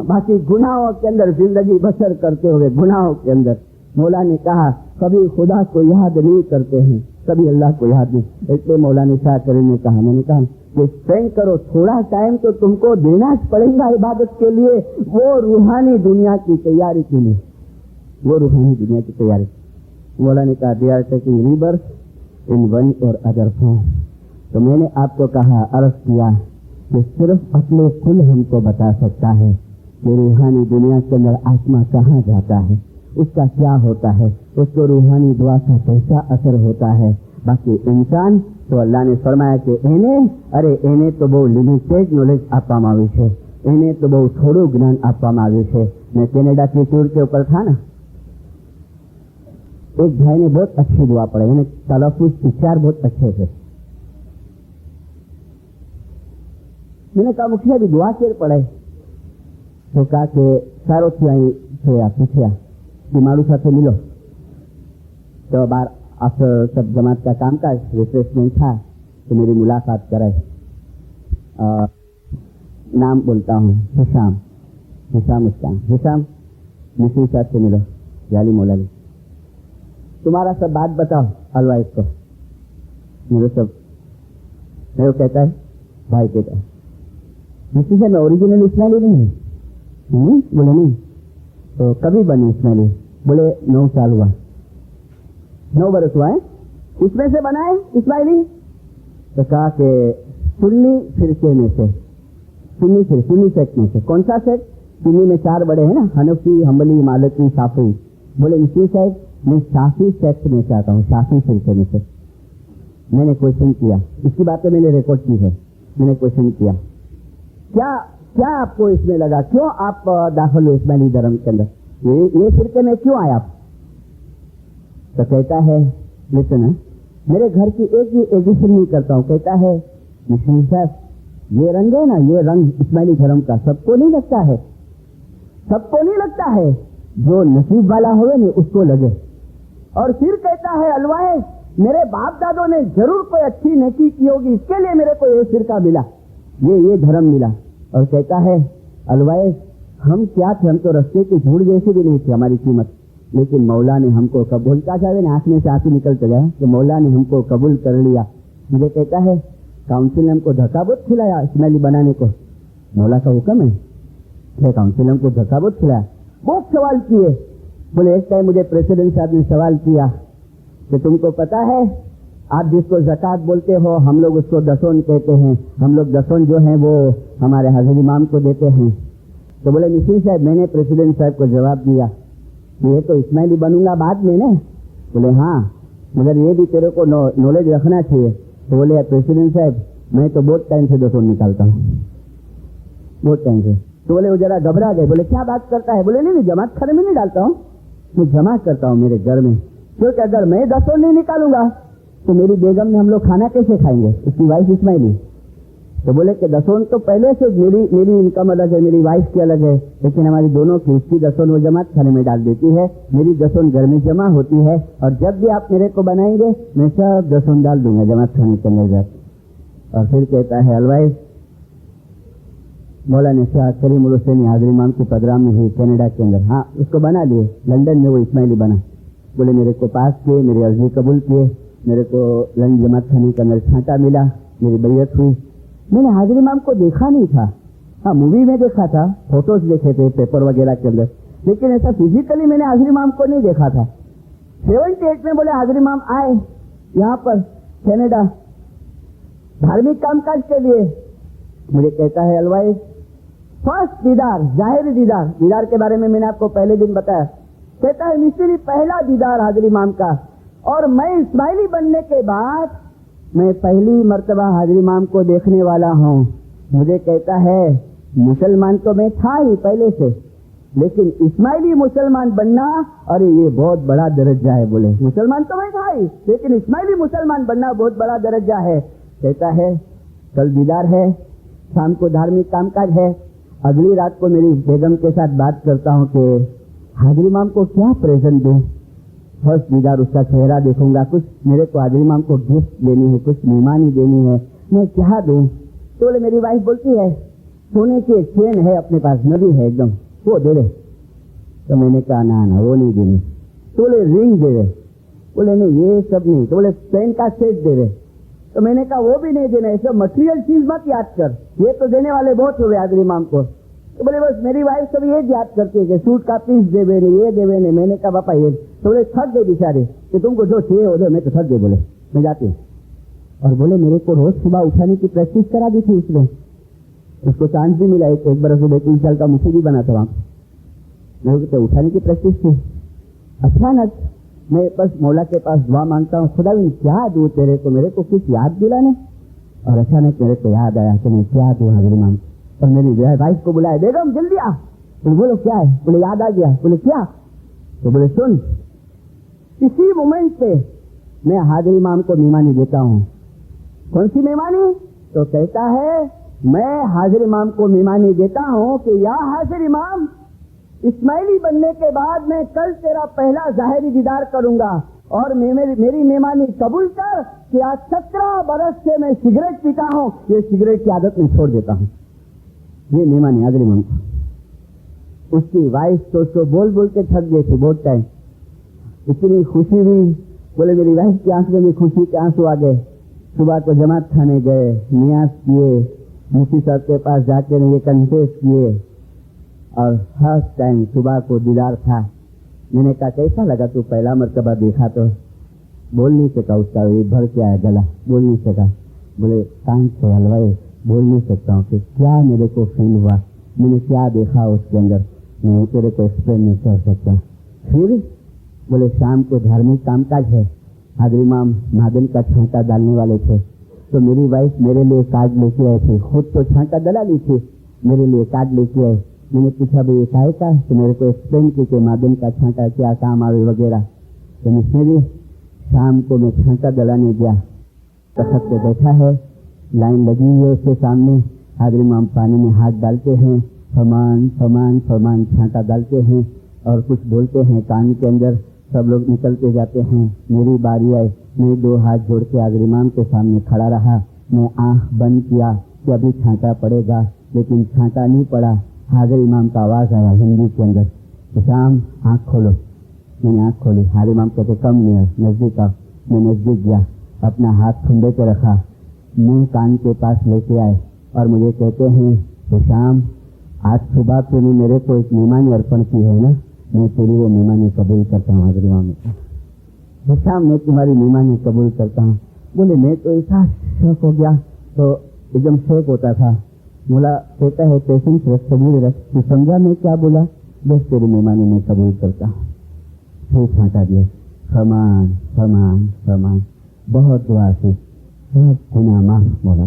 बाकी गुनाहों के अंदर जिंदगी बसर करते हुए, गुनाहों के अंदर मौला ने कहा कभी खुदा को याद नहीं करते हैं, कभी अल्लाह को याद नहीं। इसलिए मौला ने शाह करीम ने कहा, मैंने कहा कि स्पेंड करो, थोड़ा टाइम तो तुमको देना पड़ेगा इबादत के लिए, वो रूहानी दुनिया की तैयारी के लिए, वो रूहानी दुनिया की तैयारी। मौला ने कहा they are taking rebirth in one or other form. तो मैंने आपको कहा, अर्ज किया कि सिर्फ अपने कुल हमको बता सकता है कि रूहानी दुनिया के अंदर आत्मा कहाँ जाता है, उसका क्या होता है, उसको रूहानी दुआ का कैसा असर होता है। बाकी इंसान तो अल्लाह ने फरमाया कि એને તો બહુ લિમિટેડ નોલેજ આપવામાં આવ્યું છે, એને તો બહુ થોડું જ્ઞાન આપવામાં આવ્યું છે। मैं कनाडा की टूर के ऊपर था ना, एक भाई ने बहुत अच्छी दुआ पढ़ी, यानी तलफ़ुज़ उच्चार बहुत अच्छे थे। मैंने कहा मुखिया भी दुआ केर पढ़े, तो कहा कि सारो थी અહીં થયા પૂછ્યા कि મારું સાથે मिलो। तो बार आफ्टर सब जमात का कामकाज रिफ्रेशमेंट था तो मेरी मुलाकात कराई। नाम बोलता हूँ हिशाम, हिशाम उस्तान, हिशाम मिसी साहब से मिलो, जाली मौलाली, तुम्हारा सब बात बताओ अलवाइज को। मेरे सब मेरे को कहता है, भाई कहता है मिसी से मैं ओरिजिनल इस्माइली नहीं हूँ। बोले नहीं, तो कभी बनी इस्माइली? बोले 9 साल हुआ, 9 बरस हुआ है, इसमें से बनाए इस्माइली। तो कहा कि सुन्नी फिरके में से, सुन्नी सेक्ट में से। कौन सा सेक्ट? सुन्नी में 4 बड़े हैं ना, हनफी, हम्बली, मालिकी, शाफी। बोले मिसी साहब मैं शाफी सेक्ट में से आता हूँ, शाफी फिरके में से। मैंने क्वेश्चन किया, इसकी बातें मैंने रिकॉर्ड की है, मैंने क्वेश्चन किया क्या आपको इसमें लगा, क्यों आप दाखिल हुए इस्माइली धर्म के अंदर, ये फिरके में क्यों आए आप? तो कहता है लिसन, मेरे घर की एक भी एडिशन नहीं करता हूँ। कहता है मिशन साहब ये रंग है ना, ये रंग इस्माइली धर्म का सबको नहीं लगता है, सबको नहीं लगता है, जो नसीब वाला होवे ना उसको लगे। और फिर कहता है अलवाए मेरे बाप दादों ने जरूर कोई अच्छी नेकी की होगी, इसके लिए मेरे को ये फिरका मिला, ये धर्म मिला। और कहता है अलवाए हम क्या थे, हम तो रस्ते की धूड़ जैसी भी नहीं थी हमारी कीमत, लेकिन मौला ने हमको कबूल का जावे ना, आंख में से आंसू निकलते गए कि मौला ने हमको कबूल कर लिया। मुझे कहता है काउंसिल ने हमको धक्का बहुत खिलाया इस्माइली बनाने को, मौला का हुक्म है, काउंसिल ने हमको धक्का बहुत खिलाया, बहुत सवाल किए। बोले एक टाइम मुझे प्रेसिडेंट साहब ने सवाल किया कि तुमको पता है आप जिसको ज़कात बोलते हो हम लोग उसको दसोन कहते हैं, हम लोग दसोन जो है वो हमारे हज़रत इमाम को देते हैं। तो बोले मिसी साहब मैंने प्रेसिडेंट साहब को जवाब दिया कि ये तो इस्माइली बनूंगा बाद में ना। बोले हाँ मगर ये भी तेरे को नॉलेज रखना चाहिए। तो बोले प्रेसिडेंट साहब मैं तो बहुत टाइम से दसोन निकालता हूँ, बहुत टाइम से। तो बोले वो जरा घबरा गए, बोले क्या बात करता है? बोले नहीं जमात खाने में नहीं डालता हूँ, मैं जमा करता हूँ मेरे घर में, क्योंकि अगर मैं दसोन नहीं निकालूंगा तो मेरी बेगम ने हम लोग खाना कैसे खाएंगे, उसकी वाइफ इस्माइली। तो बोले कि दसोन तो पहले से मेरी इनकम अलग है, मेरी वाइफ की अलग है, लेकिन हमारी दोनों की उसकी दसोन वो जमात खाने में डाल देती है, मेरी दसोन घर में जमा होती है, और जब भी आप मेरे को बनाएंगे मैं सब दसोन डाल दूंगा जमात खाने के अंदर जाकर। और फिर कहता है अलवाइज मौलाना शाह करीम उल हुसैनी हाजिर इमाम के प्रोग्राम में हुई कनाडा के अंदर। हाँ, उसको बना लिए, लंदन में वो इस्माइली बना। बोले मेरे को पास किए, मेरी अर्जी कबूल किए, मेरे को लंदन जमात खाने का अंदर छांटा मिला, मेरी बैयत हुई। मैंने हाजिर इमाम को देखा नहीं था, हाँ मूवी में देखा था, फोटोज देखे थे पेपर वगैरह के अंदर, लेकिन ऐसा फिजिकली मैंने हाजिर इमाम को नहीं देखा था। 78 में बोले हाजिर इमाम आए यहाँ पर कनाडा धार्मिक कामकाज के लिए। मुझे कहता है अलवाई फर्स्ट दीदार, जाहिर दीदार, दीदार के बारे में मैंने आपको पहले दिन बताया। कहता है मिस्री पहला दीदार हाजिर इमाम का, और मैं इस्माइली बनने के बाद मैं पहली मर्तबा हाजिर इमाम को देखने वाला हूँ। मुझे कहता है मुसलमान तो मैं था ही पहले से, लेकिन इस्माइली मुसलमान बनना, अरे ये बहुत बड़ा दर्जा है। बोले मुसलमान तो मैं था ही, लेकिन इस्माइली मुसलमान बनना बहुत बड़ा दर्जा है। कहता है कल दीदार है, शाम को धार्मिक कामकाज है। अगली रात को मेरी बेगम के साथ बात करता हूँ कि हाजिर इमाम को क्या प्रेजेंट दूं। फर्स्ट दीदार उसका चेहरा देखूंगा, कुछ मेरे को हाजिर इमाम को गिफ्ट देनी है, कुछ मेहमानी देनी है, मैं क्या दूं। तो बोले मेरी वाइफ बोलती है सोने की एक चेन है अपने पास, नदी है एकदम, वो दे दे। तो मैंने कहा ना वो नहीं देनी। तो बोले रिंग दे दे। बोले नहीं ये सब नहीं। तो बोले पेन का सेट दे दे। तो मैंने कहा वो भी नहीं देना, ऐसा मटेरियल चीज मत याद कर, ये तो देने वाले बहुत हो गए हाजिर इमाम को। तो बोले बस मेरी वाइफ सब ये याद करती है कि सूट का पीस देवे नहीं, ये देवे नहीं। मैंने कहा पापा ये। तो बोले थक गए बेचारे कि तुमको जो चाहिए वो दो। मैं तो थक गए, बोले मैं जाती हूँ। और बोले मेरे को रोज सुबह उठाने की प्रैक्टिस करा दी थी उसने, उसको चांस भी मिला। एक बार उसने 3 साल का मुखी भी बना था वहाँ। मेरे को उठाने की प्रैक्टिस थी। अचानक मैं बस मौला के पास दुआ मांगता हूँ, खुदा क्या दूं तेरे को, मेरे को कुछ याद दिलाने। और अचानक मेरे को याद आया कि मैं क्या दूं हाजिर इमाम। और मेरी वाइफ को बुलाया, बेगम जल्दी आ। बोलो क्या है। बोले याद आ गया। बोले क्या। तो बोले सुन, इसी मोमेंट पे मैं हाजिर इमाम को मेहमानी देता हूँ। कौन सी मेहमानी। तो कहता है मैं हाजिर इमाम को मेहमानी देता हूँ कि या हाजिर इमाम, इस्माइली बनने के बाद मैं कल तेरा पहला जाहिरी दीदार करूंगा, और मेरी मेहमानी कबूल कर कि आज 17 बरस से मैं सिगरेट पीता हूँ, ये सिगरेट की आदत मैं छोड़ देता हूँ। ये मेहमानी हाजिर इमाम को। उसकी वाइफ तो बोल बोल के थक गई थी बहुत टाइम। इतनी खुशी हुई, बोले मेरी वाइफ की आंखों में खुशी के आंसू आ गए। सुबह को जमात खाने गए, नियाज किए, मुफ्ती साहब के पास जाके ये कन्फेस किए, और फर्स्ट टाइम सुबह को दीदार था। मैंने कहा कैसा लगा तू पहला मर्तबा देखा। तो बोल नहीं सका, उसका ये भर के आया गला, बोल नहीं सका। बोले कान से हलवाई बोल नहीं सकता हूँ कि क्या मेरे को फील हुआ, मैंने क्या देखा उसके अंदर, मैं तेरे को एक्सप्लेन नहीं कर सकता। फिर बोले शाम को धार्मिक कामकाज है, हाजिर इमाम नादन का छांटा डालने वाले थे। तो मेरी वाइफ मेरे लिए कार्ड लेके आई थी, खुद तो छांटा डला ली थी, मेरे लिए कार्ड लेके आई। मैंने पूछा भाई ये काहे का। तो मेरे को एक्सप्लेन की कि मादन का छांटा क्या काम आवे वगैरह। तो मिशनरी शाम को मैं छांटा डलाने गया, तखत पे बैठा है, लाइन लगी हुई है उसके सामने। हाजिर इमाम पानी में हाथ डालते हैं, फरमान फरमान फरमान छांटा डालते हैं और कुछ बोलते हैं कान के अंदर। सब लोग निकलते जाते हैं। मेरी बारी आई, मैं 2 हाथ जोड़ के हाजिर इमाम के सामने खड़ा रहा। मैं आंख बंद किया कि अभी छांटा पड़ेगा, लेकिन छांटा नहीं पड़ा। हाजिर इमाम का आवाज आया हिंदी के अंदर, शाम आंख खोलो। मैंने आंख खोली, हाजिर इमाम कहते कम नहीं, नजदीक आओ। मैं नजदीक गया, अपना हाथ खुंबे पे रखा, मुंह कान के पास लेके आए और मुझे कहते हैं कि शाम आज सुबह तूने मेरे को एक मेहमानी अर्पण की है ना, मैं तेरी वो मेहमानी कबूल करता हूँ। हाजिर इमाम ने शाम मैं तुम्हारी मेहमानी कबूल करता हूँ। बोले मैं तो ऐसा शौक हो गया, तो एकदम शेक होता था। बोला कहता है पेशेंस रख, सबूर रख। तू समझा मैं क्या बोला। बस तेरी मेहमानी में कबूल करता हूँ। फिर छांटा दिया, फरमान फरमान फरमान। बहुत दुआ से बहुत गुनाह माफ बोला,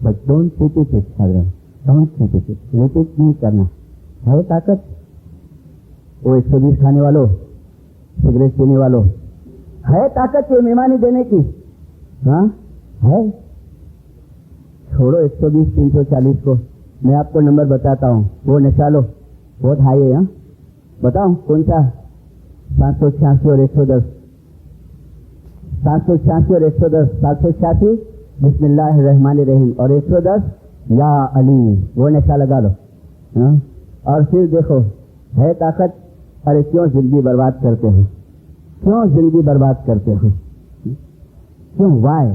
बट डोंट रिपीट इट हाजिर, डोंट रिपीट इट, रिपीट नहीं करना। है ताकत वो 120 खाने वालों, सिगरेट पीने वालों, है ताकत ये मेहमानी देने की। हाँ है, छोड़ो 120 340 को। मैं आपको नंबर बताता हूँ, वो नशा लो, बहुत हाई है। हाँ बताओ कौन सा। 786 और 110, 786 और 110। 786 बिस्मिल्लाहिर्रहमानिर्रहीम और 110 या अली, वो नशा लगा लो। हाँ? और फिर देखो है ताकत, अरे क्यों जिंदगी बर्बाद करते हो, क्यों जिंदगी बर्बाद करते हो, क्यों, वाय,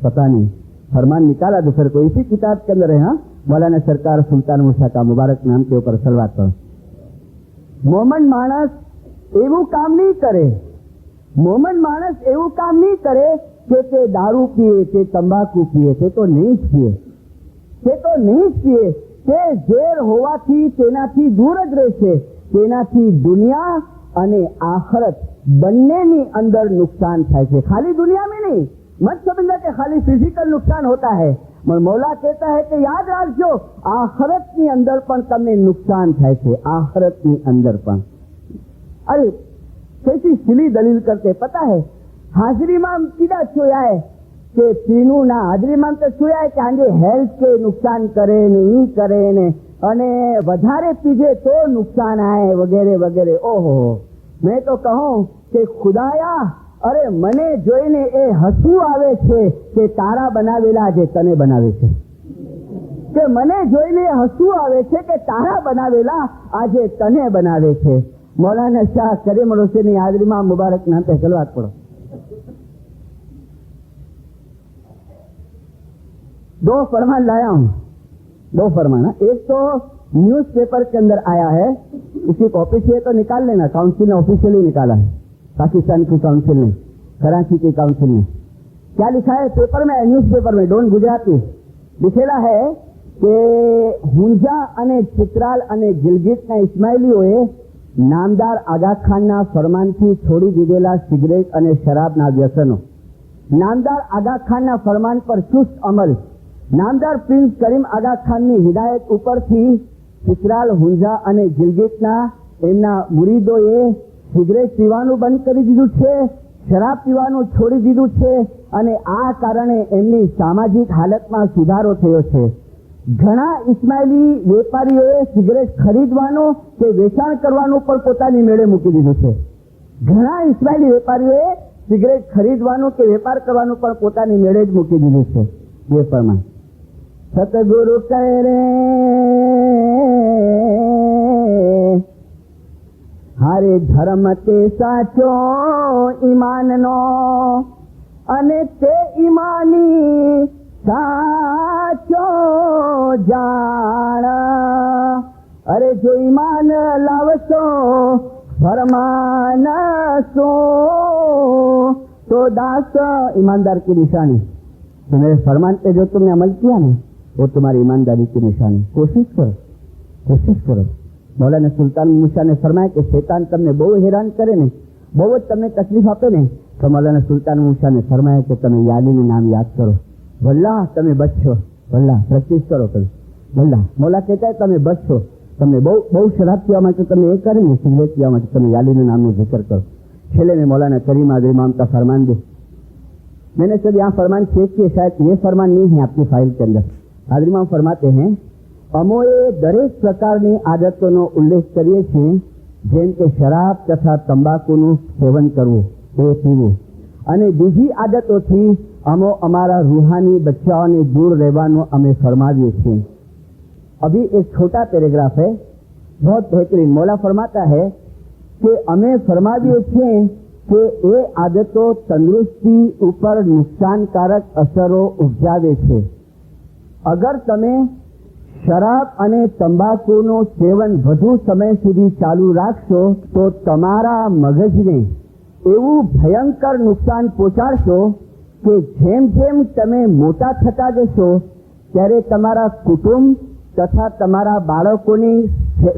पता नहीं। फरमान निकाला तो फिर कोई इसी किताब के अंदर है। हाँ, मौलाना सरकार सुल्तान मूसा का मुबारक नाम के ऊपर सलवात करो। मोमन मानस એવું કામ નહીં કરે, મોમન માણસ એવું કામ નહીં કરે કે તે દારૂ પીએ, તે તંબાકુ પીએ, તે તો નહીં જ પીએ, તે તો નહીં જ પીએ, તે ઝેર હોવાથી તેનાથી દૂર જ રહેશે, તેનાથી દુનિયા અને આખરત બંનેની અંદર નુકસાન થાય છે। ખાલી दुनिया में नहीं, मत समझना कि खाली फिजिकल नुकसान होता है, पर मौला कहता है कि याद રાખજો આખરતની અંદર પણ તમને નુકસાન થાય છે, આખરતની અંદર પણ। अरे कैसी सिली दलील करते, पता है हाजरी में कीड़ा छुया है कि पीनू ना, हाजरी में तो छुया है कि आगे हेल्थ के नुकसान करे ने, ई करे ने, अने वधारे पीजे तो नुकसान आए वगैरह वगैरह। ओहो, मैं तो कहूं कि खुदाया, अरे मने जोईने ए हसू आवे छे कि तारा बनावेला जे तने बनावे छे, कि मने जोईने हसू आवे छे कि तारा बनावेला आजे तने बनावे छे। मौलाना शाह करीम रोशनी हाजरी में मुबारक नाम पे सलवात पढ़ो। दो फरमान लाया हूं, दो फरमान। एक तो न्यूज पेपर के अंदर आया है, इसी कॉपी से तो निकाल लेना, काउंसिल ने ऑफिशियली निकाला है, पाकिस्तान की काउंसिल ने, कराची की काउंसिल ने। क्या लिखा है पेपर में, न्यूज पेपर में, डोन गुजराती लिखेला है कि हुंजा अने चित्राल अने गिलगिटना इस्माइलीओए नामदार आगा खानना फरमानथी छोड़ी दीधेला सिगरेट अने शराबना व्यसनो, नामदार आगा खानना फरमान पर चुस्त अमल, नामदार प्रिंस करीम आगा खाननी हिदायत उपरथी चित्राल, हुंजा अने गिलगिटना एमना मुरीदोए सिगरेट पीवानुं बंध करी दीधुं छे, शराब पीवानुं छोड़ी दीधुं छे, अने आ कारणे एमनी सामाजिक हालतमां सुधारो थयो छे। घणा इस्माइली वेपारीओए सिगरेट खरीदवानो के वेचाण करवानो पण पोतानी मेळे मूकी दीधुं छे। घणा इस्माइली वेपारीओए सिगरेट खरीदवानो के वेपार करवानो पण पोतानी मेळे ज मूकी दीधुं छे। ये प्रमाण सतगुरु कहे रे हारे धर्म ते साचो ईमाननो अने ते ईमानी साचो जाण। अरे जो ईमान लावशो फरमान सो तो दास ईमानदार की निशानी। तो मेरे फरमान पे जो तुमने अमल किया ना, वो तुम्हारी ईमानदारी की निशानी। कोशिश करो, कोशिश करो। मौलाना सुल्तान मूसा ने फरमाया कि शैतान તમને બહુ હેરાન કરે ને, બહુ જ તમને તકલીફ આપે ને, તો મૌલાના સુલ્તાન મૂસા ને ફરમાયા કે તમે યાલીનું નામ યાદ કરો, વલ્લાહ તમે બચશો, વલ્લાહ પ્રેક્ટિસ કરો કभी, વલ્લાહ। मौला कहता है તમે બચશો, તમને બહુ શરાબ પીવા માટે તમે એ કરે ને, સિગરેટ પીવા માટે તમે यालीનું નામનું जिक्र करो। छेले में मौलाना करीम आदरी इमाम का फरमान दो। मैंने सब यहाँ फरमान चेक किए, शायद ये फरमान नहीं है आपकी फाइल के अंदर। आदरी इमाम फरमाते हैं अमोए दरेक प्रकारनी आदतों उल्लेख करिए छे, जेम के शराब तथा तंबाकूનું સેવન કરવું, એ પીવું, અને બીજી આદતોથી અમો અમારા રૂહાની બચ્ચાઓને દૂર રહેવાનું અમે ફરમાવીએ છીએ। अभी एक छोटा पैराग्राफ है, बहुत बेहतरीन। मौला फरमाता है कि अमे फरमावीए છીએ કે એ આદતો તંદુરસ્તી ઉપર નુકસાનકારક અસરો ઉપજાવે છે। અગર તમે શરાબ અને તંબાકુનું સેવન વધુ સમય સુધી ચાલુ રાખશો તો તમારા મગજને એવું ભયંકર નુકસાન પહોંચાડશો કે જેમ જેમ તમે મોટા થતા જશો ત્યારે તમારા કુટુંબ તથા તમારા બાળકોની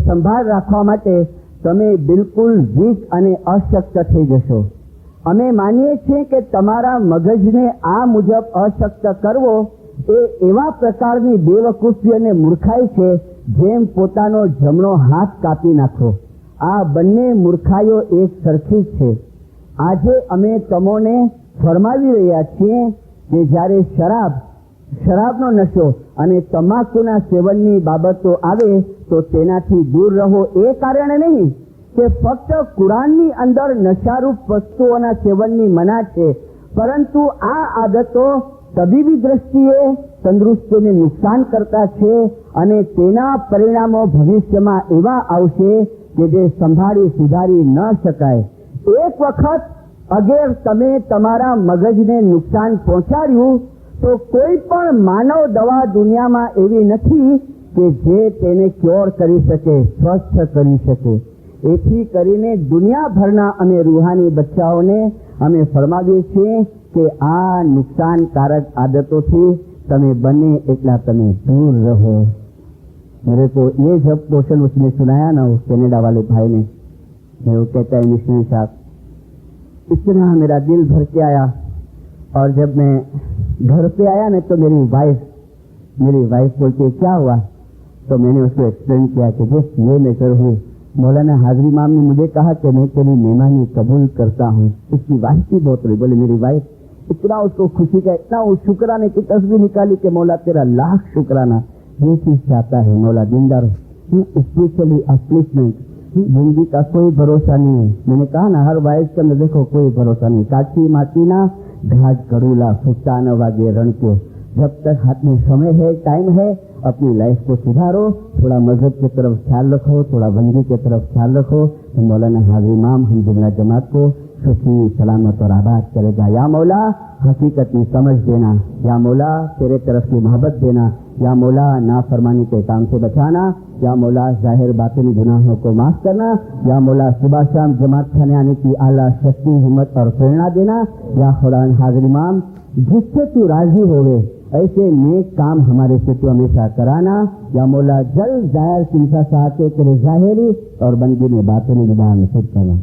સંભાળ રાખવા માટે તમે બિલકુલ વીક અને અશક્ત થઈ જશો। અમે માનીએ છીએ કે તમારા મગજને આ મુજબ અશક્ત કરવો એ એવા પ્રકારની બેવકૂફી અને મૂર્ખાઈ છે જેમ પોતાનો જમણો હાથ કાપી નાખો। આ બંને મૂર્ખાઈઓ એક સરખી છે। આજે અમે તમોને ફરમાવી રહ્યા છીએ કે જ્યારે શરાબનો નશો અને તમાકુના સેવનની બાબતો આવે તો તેનાથી દૂર રહો। એ કારણે નહીં કે ફક્ત કુરાનની અંદર નશારૂપ વસ્તુઓના સેવનની મના છે, પરંતુ આ આદતો તબીબી દ્રષ્ટિએ તંદુરસ્તીને નુકસાન કરતા છે અને તેના પરિણામો ભવિષ્યમાં એવા આવશે કે જે સંભાળી સુધારી ન શકાય. એક વખત અગર તમે તમારા મગજને નુકસાન પહોંચાડ્યું તો કોઈ પણ માનવ દવા દુનિયામાં એવી નથી કે જે તેને ક્યોર કરી શકે, સ્વસ્થ કરી શકે. એથી કરીને દુનિયાભરના અમે રૂહાની બચ્ચાઓને અમે ફરમાવીએ છીએ કે આ નુકસાનકારક આદતોથી તમે બને એટલા તમે दूर रहो. मेरे को ये जब पोषण उसने सुनाया ना उस कनाडा वाले भाई ने, वो कहता है मिशनरी साहब, इतना मेरा दिल भर के आया. और जब मैं घर पे आया ना तो मेरी वाइफ बोलती है क्या हुआ, तो मैंने उसको एक्सप्लेन किया कि जस्ट ये नजर हुई, मौलाना हाजरी इमाम ने मुझे कहा कि मैं तेरी मेहमानी कबूल करता हूँ. उसकी वाइफ भी बहुत रही, बोले मेरी वाइफ, इतना उसको खुशी का, इतना उस शुक्राने की तस्वीर निकाली कि मौला तेरा लाख शुक्राना. ये चीज चाहता है मौला दीनदार, स्पेशली अपलिफ्टमेंट. जिंदगी का कोई भरोसा नहीं है. मैंने कहा ना हर वाइफ के अंदर देखो कोई भरोसा नहीं. काची माटीना घाट करूला फूटा न वागे रणक्यो. जब तक हाथ में समय है, टाइम है, अपनी लाइफ को सुधारो, थोड़ा मजहब की तरफ ख्याल रखो, थोड़ा बंदगी की तरफ ख्याल रखो. तो मौलाना हाजी इमाम हम जुमला जमात को सुखी सलामत और आबाद करेगा. या मौला हकीकत में समझ देना, या मौला तेरे तरफ की मोहब्बत देना, या मौला नाफरमानी के काम से बचाना, या मौला जाहिर बातिनी गुनाहों को माफ करना, या मौला सुबह शाम जमात खाने आने की आला शक्ति, हिम्मत और प्रेरणा देना. या खुदा हाजिर इमाम जिससे तू राजी होवे ऐसे नेक काम हमारे से तू हमेशा कराना. या मौला जल्द जाहिर सिंसा साथ तेरे जाहिरी और बंदगी में बातिनी गुनाह नसीब करना.